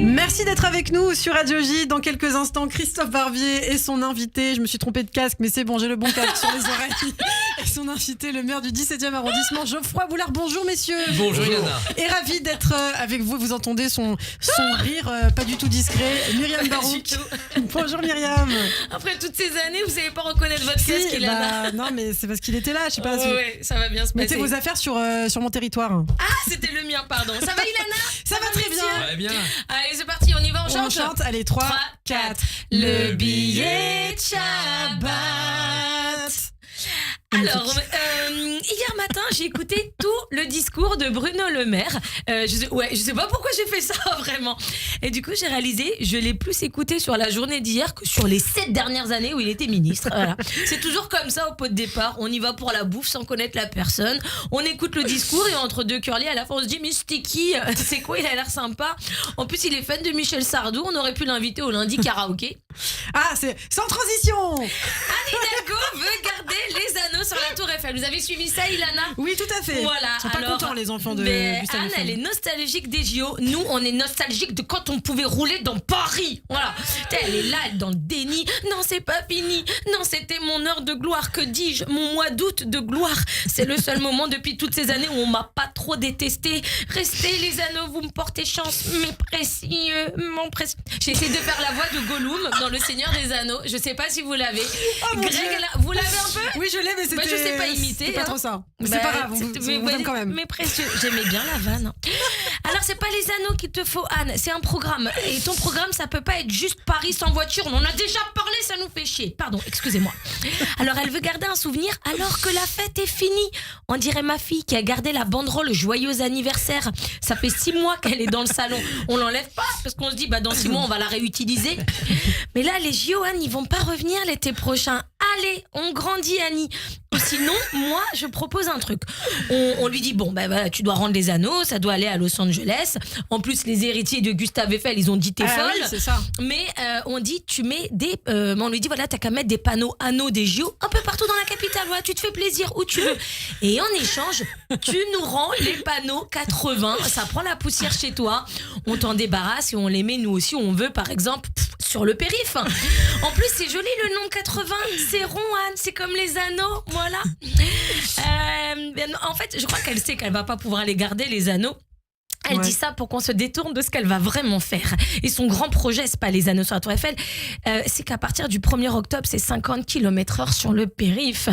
Merci d'être avec nous sur Radio J. Dans quelques instants, Christophe Barbier et son invité. Je me suis trompée de casque, mais c'est bon, j'ai le bon casque sur les oreilles. Et son invité, le maire du 17e arrondissement, Geoffroy Boulard. Bonjour messieurs. Bonjour Yana. Et ravi d'être avec vous. Vous entendez son rire pas du tout discret. Myriam Barouk. Bonjour Myriam. Après toutes ces années, vous savez pas reconnaître votre casque, Ilana. Non, mais c'est parce qu'il était là. Je sais pas. Ouais, ça va bien se passer. Mettez vos affaires sur mon territoire. Ah, c'était le mien, pardon. Ça va Ilana? Ça va très bien. Ouais, bien. Allez, c'est parti, on y va, on chante. On chante, allez, 3, 4. Le billet de Shabbat. Alors, hier matin, j'ai écouté tout le discours de Bruno Le Maire. Je sais pas pourquoi j'ai fait ça, vraiment. Et du coup, j'ai réalisé, je l'ai plus écouté sur la journée d'hier que sur les 7 dernières années où il était ministre. Voilà. C'est toujours comme ça au pot de départ. On y va pour la bouffe sans connaître la personne. On écoute le discours et entre deux curlis, à la fin, on se dit, mais c'était qui? C'est quoi? Il a l'air sympa. En plus, il est fan de Michel Sardou. On aurait pu l'inviter au lundi karaoké. Ah, c'est sans transition. Anne Hidalgo veut garder les anneaux sur la Tour Eiffel. Vous avez suivi ça, Ilana? Oui, tout à fait. Voilà. Ils sont pas contents, les enfants de Gustave Anne, Eiffel. elle est nostalgique des JO. Nous, on est nostalgique de quand on pouvait rouler dans Paris. Voilà. Elle est là, elle est dans le déni. Non, c'est pas fini. Non, c'était mon heure de gloire. Que dis-je? Mon mois d'août de gloire. C'est le seul moment depuis toutes ces années où on m'a pas trop détesté. Restez les anneaux, vous me portez chance. Mes précieux, mon précieux. J'ai essayé de faire la voix de Gollum dans Le Seigneur des Anneaux. Je sais pas si vous l'avez. Oh, mon Greg, Dieu. vous l'avez un peu? Oui, je l'ai, mais c'était. Moi, je sais pas imiter. C'est pas trop ça. Mais c'est pas grave, on vous aime quand même. Mes précieux, j'aimais bien la vanne. Alors, c'est pas les anneaux qu'il te faut, Anne, c'est un programme. Et ton programme, ça peut pas être juste Paris sans voiture. On en a déjà parlé, ça nous fait chier. Pardon, excusez-moi. Alors, elle veut garder un souvenir alors que la fête est finie. On dirait ma fille qui a gardé la banderole joyeux anniversaire. Ça fait 6 mois qu'elle est dans le salon. On l'enlève pas parce qu'on se dit, dans 6 mois, on va la réutiliser. Mais là, les JO, Anne, ils vont pas revenir l'été prochain. Allez, on grandit, Annie. Ou sinon, moi, je propose un truc. On lui dit, voilà, tu dois rendre les anneaux, ça doit aller à Los Angeles. En plus, les héritiers de Gustave Eiffel, ils ont dit t'es folle. Oui, c'est ça. Mais on dit, tu mets on lui dit, voilà, t'as qu'à mettre des panneaux anneaux des JO un peu partout dans la capitale. Voilà, tu te fais plaisir où tu veux. Et en échange, tu nous rends les panneaux 80. Ça prend la poussière chez toi. On t'en débarrasse et on les met nous aussi où on veut, par exemple, sur le périph'. En plus, c'est joli le nom 80. C'est rond, Anne. C'est comme les anneaux. Voilà. En fait, je crois qu'elle sait qu'elle va pas pouvoir les garder, les anneaux. Elle dit ça pour qu'on se détourne de ce qu'elle va vraiment faire. Et son grand projet, c'est pas les anneaux sur la Tour Eiffel, c'est qu'à partir du 1er octobre, c'est 50 km/h sur le périph'.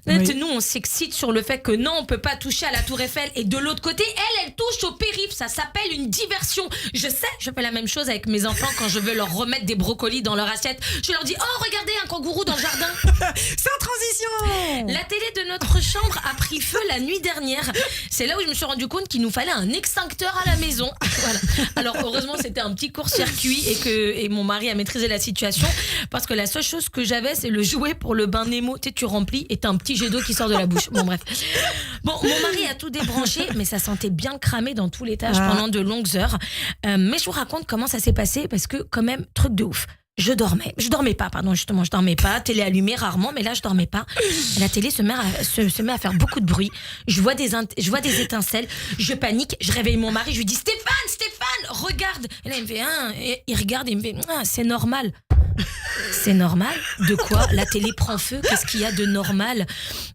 Oui. Nous, on s'excite sur le fait que non, on peut pas toucher à la Tour Eiffel. Et de l'autre côté, elle touche au périph'. Ça s'appelle une diversion. Je sais, je fais la même chose avec mes enfants quand je veux leur remettre des brocolis dans leur assiette. Je leur dis, oh, regardez, un kangourou dans le jardin. Sans transition. La télé de notre chambre a pris feu la nuit dernière. C'est là où je me suis rendu compte qu'il nous fallait un extincteur à la maison. Voilà. Alors heureusement c'était un petit court-circuit et mon mari a maîtrisé la situation parce que la seule chose que j'avais c'est le jouet pour le bain Nemo. Tu remplis et t'as un petit jet d'eau qui sort de la bouche. Bon bref. Bon, mon mari a tout débranché mais ça sentait bien cramé dans tout l'étage pendant de longues heures. Mais je vous raconte comment ça s'est passé parce que quand même truc de ouf. Je dormais pas, télé allumée rarement, mais là je dormais pas. La télé se met à faire beaucoup de bruit. Je vois des étincelles, je panique, je réveille mon mari, je lui dis Stéphane, regarde. Et là il me fait il regarde et il me fait c'est normal. C'est normal? De quoi? La télé prend feu? Qu'est-ce qu'il y a de normal?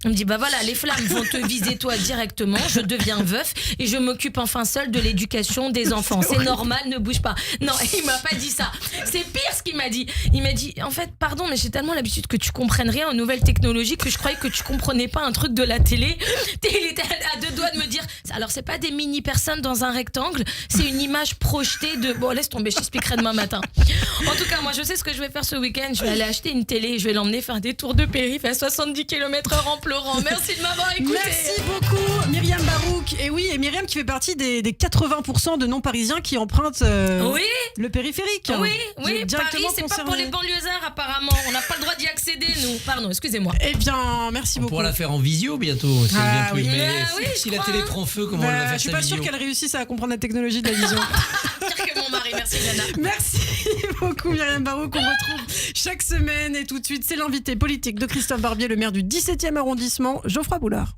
On me dit voilà, les flammes vont te viser toi directement, je deviens veuf et je m'occupe enfin seule de l'éducation des enfants. C'est normal, ne bouge pas. Non, il m'a pas dit ça. C'est pire ce qu'il m'a dit. Il m'a dit en fait, pardon, mais j'ai tellement l'habitude que tu comprennes rien aux nouvelles technologies que je croyais que tu comprenais pas un truc de la télé. Il était à 2 doigts de me dire alors c'est pas des mini personnes dans un rectangle, c'est une image projetée de laisse tomber, je t'expliquerai demain matin. En tout cas, moi je sais ce que je vais faire ce week-end, je vais aller acheter une télé et je vais l'emmener faire des tours de périph' à 70 km/h en pleurant. Merci de m'avoir écouté. Merci beaucoup Myriam Barouk. Et oui, et Myriam qui fait partie des 80% de non-parisiens qui empruntent le périphérique. Oui, directement Paris c'est pas pour les banlieusards apparemment. On n'a pas le droit d'y accéder nous. Pardon, excusez-moi. Eh bien, merci beaucoup. On pourra la faire en visio bientôt. Si elle vient plus. Mais si la télé prend feu, comment on va faire ça? Je suis pas sûre qu'elle réussisse à comprendre la technologie de la vision. Pire que mon mari, merci Jana. Merci beaucoup Myriam Barouk, on retrouve chaque semaine et tout de suite c'est l'invité politique de Christophe Barbier, le maire du 17e arrondissement, Geoffroy Boulard.